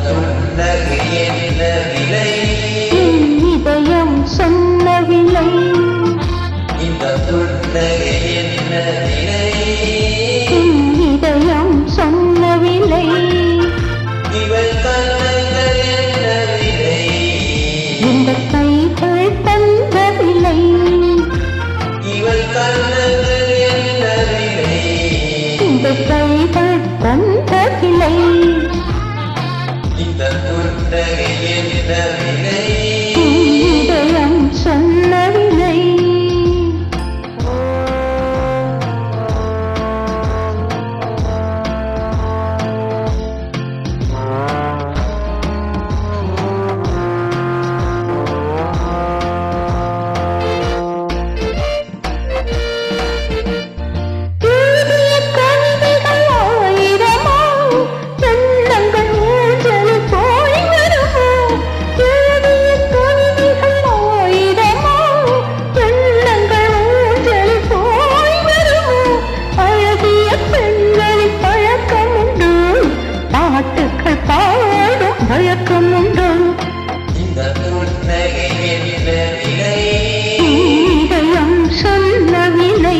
புன்னகை என்ன விலை? இதயம் சொன்ன விலை. இந்த புன்னகை என்ன விலை? இதயம் சொன்ன விலை. இவள் கண்ணங்கள் என்ன விலை? இந்த கைகள் தந்த விலை. இவள் கண்ணங்கள் என்ன விலை? இந்த கைகள் தந்த விலை. இந்த புன்னகை என்ன விலை? இதயம் சொன்ன விலை. இந்த புன்னகை என்ன விலை? இதயம் சொன்ன விலை.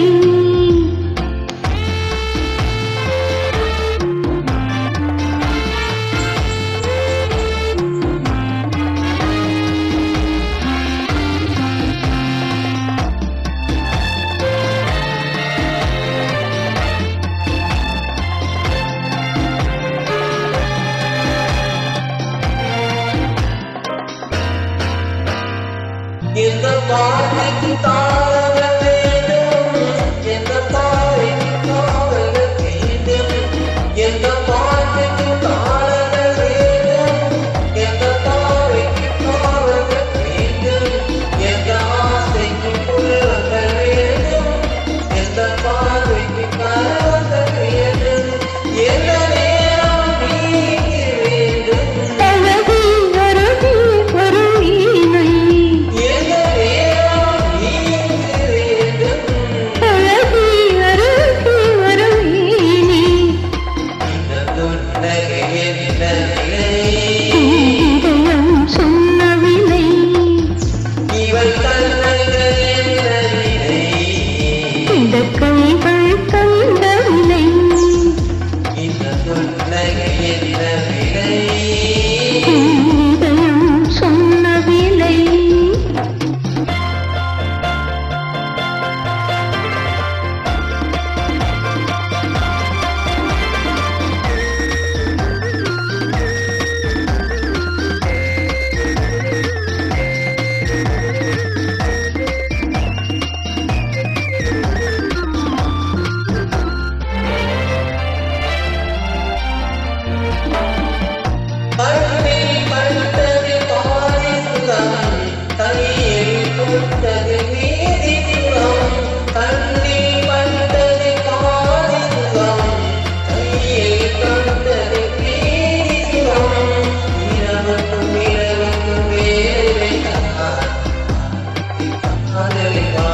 எந்த பாதைக்கு தாழ வேண்டும்? எந்த பாதைக்கு தாழ வேண்டும்? எந்த பாதைக்கு தாழ வேண்டும்? எந்த பாதைக்கு தாழ வேண்டும்? எந்த ஆசைக்கு புலங்க வேண்டும்? எந்த பாதைக்கு கலங்க வேண்டும்? எந்த நேரம் நீங்க வேண்டும்? அழகி அருகி ஒரு வீணை. அழகி அருகி ஒரு வீணை. இதயம் சொன்ன விலை. இந்த கைகள் தந்த விலை. இதயம் சொன்ன விலை. Hallelujah.